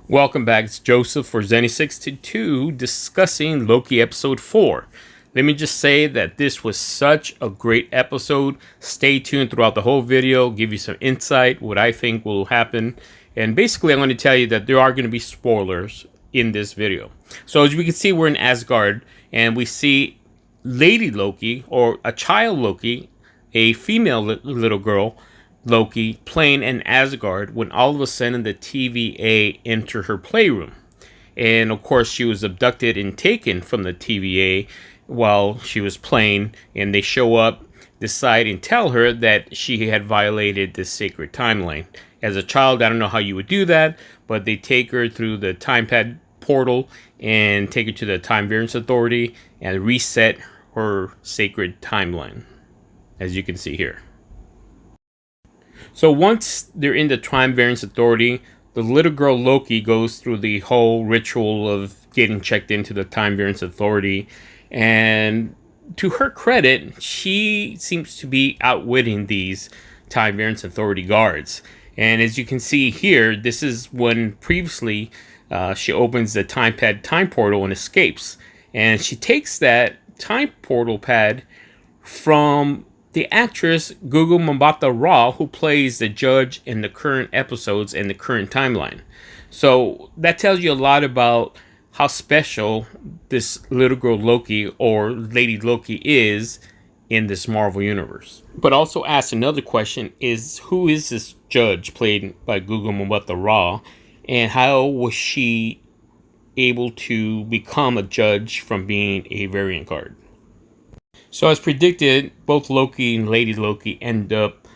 Welcome back. It's Joseph for Zenny62 discussing Loki episode 4. Let me just say that this was such a great episode. Stay tuned throughout the whole video, give you some insight, what I think will happen. And basically, I'm going to tell you that there are going to be spoilers in this video. So as we can see, we're in Asgard, and we see Lady Loki, or a child Loki, a female little girl, Loki, playing in Asgard when all of a sudden the TVA enter her playroom. And of course she was abducted and taken from the TVA while she was playing, and they show up, decide and tell her that she had violated the sacred timeline. As a child, I don't know how you would do that, but they take her through the timepad portal and take her to the Time Variance Authority and reset her sacred timeline, as you can see here. So once they're in the Time Variance Authority, the little girl Loki goes through the whole ritual of getting checked into the Time Variance Authority. And to her credit, she seems to be outwitting these Time Variance Authority guards. And as you can see here, this is when previously she opens the time portal and escapes. And she takes that time portal pad from the actress Gugu Mbatha-Raw, who plays the judge in the current episodes and the current timeline. So that tells you a lot about how special this little girl Loki, or Lady Loki, is in this Marvel universe. But also ask another question is, who is this judge played by Gugu Mbatha-Raw, and how was she able to become a judge from being a variant guard? So as predicted, both Loki and Lady Loki end up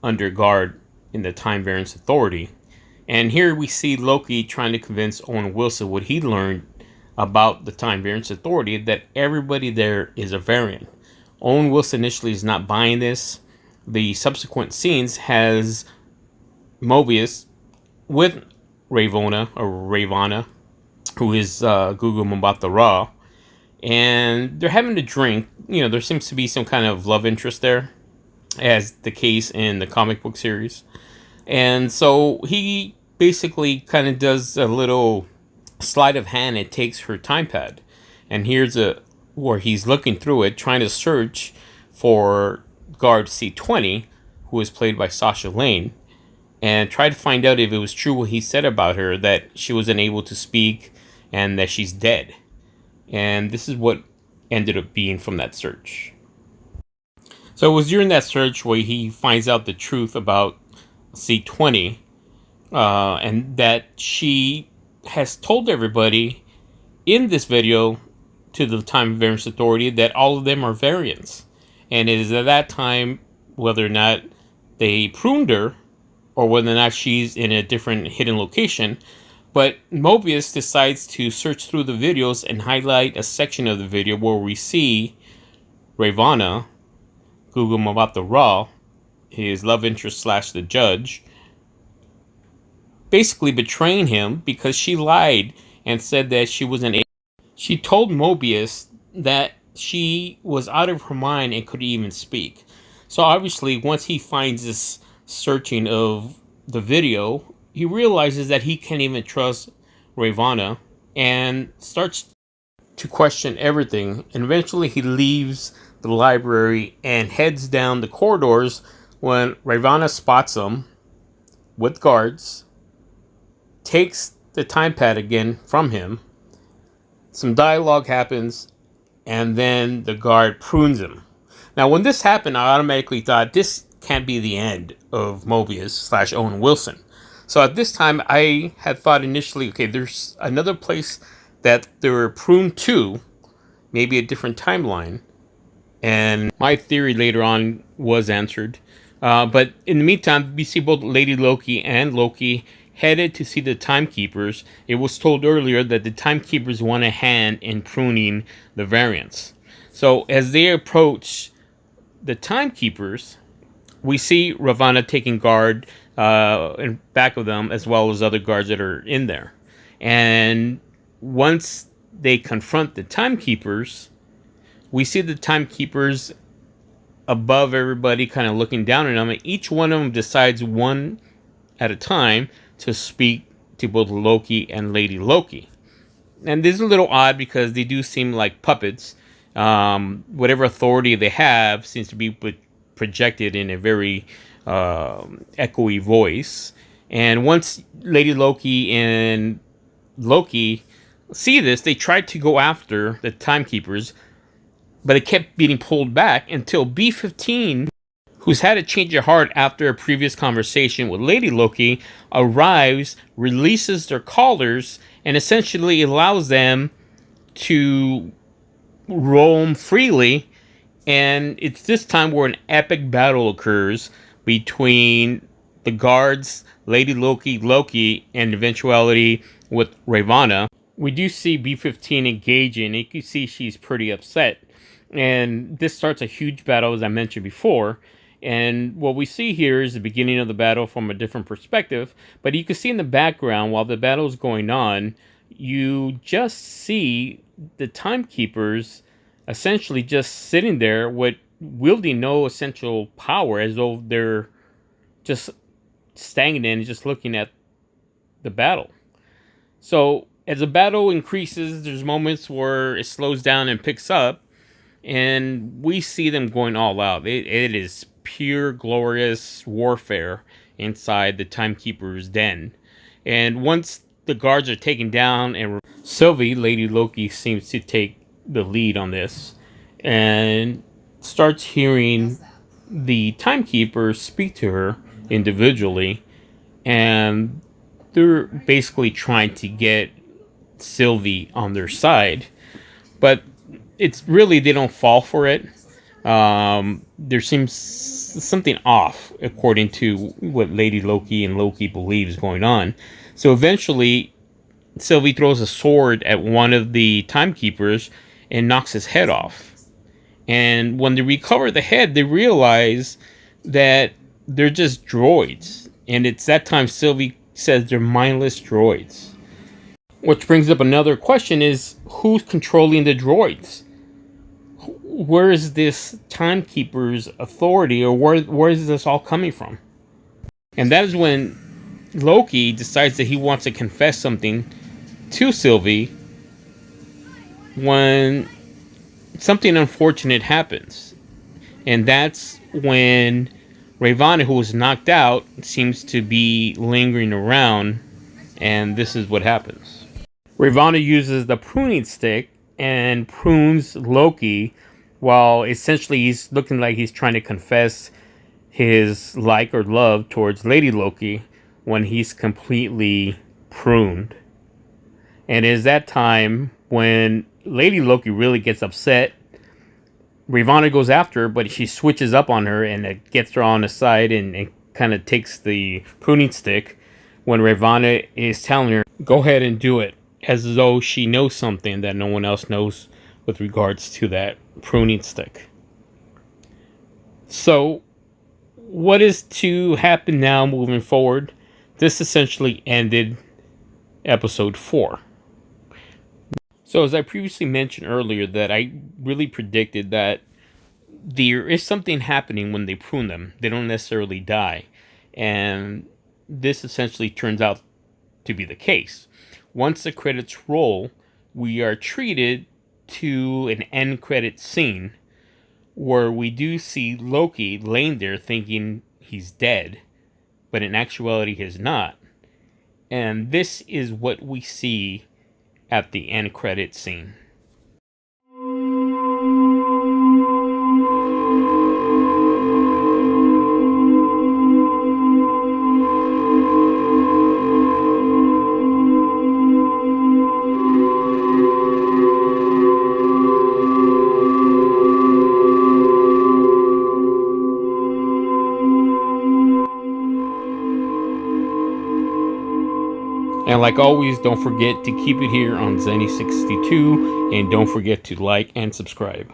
under guard in the Time Variance Authority. And here we see Loki trying to convince Owen Wilson what he learned about the Time Variance Authority, that everybody there is a variant. Owen Wilson initially is not buying this. The subsequent scenes has Mobius with Ravonna, who is Gugu Mbatha-Raw. And they're having a drink. You know, there seems to be some kind of love interest there, as the case in the comic book series. And so he basically kind of does a little sleight of hand and takes her time pad. And here's where he's looking through it, trying to search for guard C20, who is played by Sasha Lane, and try to find out if it was true what he said about her, that she was unable to speak and that she's dead. And this is what ended up being from that search. So it was during that search where he finds out the truth about C20, and that she has told everybody in this video to the Time Variance Authority that all of them are variants. And it is at that time whether or not they pruned her, or whether or not she's in a different hidden location. But Mobius decides to search through the videos and highlight a section of the video where we see Ravonna, Gugu Mbatha-Raw, his love interest / the judge, basically betraying him because she lied and said that she was an alien. She told Mobius that she was out of her mind and couldn't even speak. So obviously, once he finds this searching of the video, he realizes that he can't even trust Ravonna and starts to question everything. And eventually he leaves the library and heads down the corridors when Ravonna spots him with guards, takes the time pad again from him. Some dialogue happens, and then the guard prunes him. Now when this happened, I automatically thought this can't be the end of Mobius / Owen Wilson. So at this time, I had thought initially, okay, there's another place that they were pruned to, maybe a different timeline. And my theory later on was answered. But in the meantime, we see both Lady Loki and Loki headed to see the timekeepers. It was told earlier that the timekeepers want a hand in pruning the variants. So as they approach the timekeepers, we see Ravonna taking guard in back of them, as well as other guards that are in there. And once they confront the timekeepers, we see the timekeepers above everybody, kind of looking down on them, and each one of them decides one at a time to speak to both Loki and Lady Loki. And this is a little odd because they do seem like puppets. Whatever authority they have seems to be projected in a very echoey voice. And once Lady Loki and Loki see this, they tried to go after the timekeepers, but it kept being pulled back until B-15, who's had a change of heart after a previous conversation with Lady Loki, arrives, releases their collars, and essentially allows them to roam freely. And it's this time where an epic battle occurs between the guards, Lady Loki, and eventuality with Ravonna. We do see B-15 engaging, and you can see she's pretty upset. And this starts a huge battle, as I mentioned before. And what we see here is the beginning of the battle from a different perspective. But you can see in the background, while the battle is going on, you just see the timekeepers essentially just sitting there with wielding no essential power, as though they're just stagnant and just looking at the battle. So as the battle increases, there's moments where it slows down and picks up, and we see them going all out. It is pure glorious warfare inside the timekeeper's den. And once the guards are taken down, and Sylvie, Lady Loki, seems to take the lead on this and starts hearing the timekeepers speak to her individually, and they're basically trying to get Sylvie on their side, but it's really, they don't fall for it. There seems something off according to what Lady Loki and Loki believes going on. So eventually Sylvie throws a sword at one of the timekeepers and knocks his head off. And when they recover the head, they realize that they're just droids. And it's that time Sylvie says they're mindless droids. Which brings up another question, is who's controlling the droids? Where is this timekeeper's authority, or where is this all coming from? And that is when Loki decides that he wants to confess something to Sylvie when something unfortunate happens. And that's when Ravonna, who was knocked out, seems to be lingering around, and this is what happens. Ravonna uses the pruning stick and prunes Loki, while essentially he's looking like he's trying to confess his like or love towards Lady Loki when he's completely pruned. And it is that time when Lady Loki really gets upset. Ravonna goes after her, but she switches up on her and it gets her on the side and kind of takes the pruning stick when Ravonna is telling her, go ahead and do it, as though she knows something that no one else knows with regards to that pruning stick. So what is to happen now moving forward? This essentially ended episode 4. So as I previously mentioned earlier, that I really predicted that there is something happening when they prune them. They don't necessarily die. And this essentially turns out to be the case. Once the credits roll, we are treated to an end credit scene where we do see Loki laying there thinking he's dead, but in actuality he's not. And this is what we see at the end credit scene. And like always, don't forget to keep it here on Zenny62, and don't forget to like and subscribe.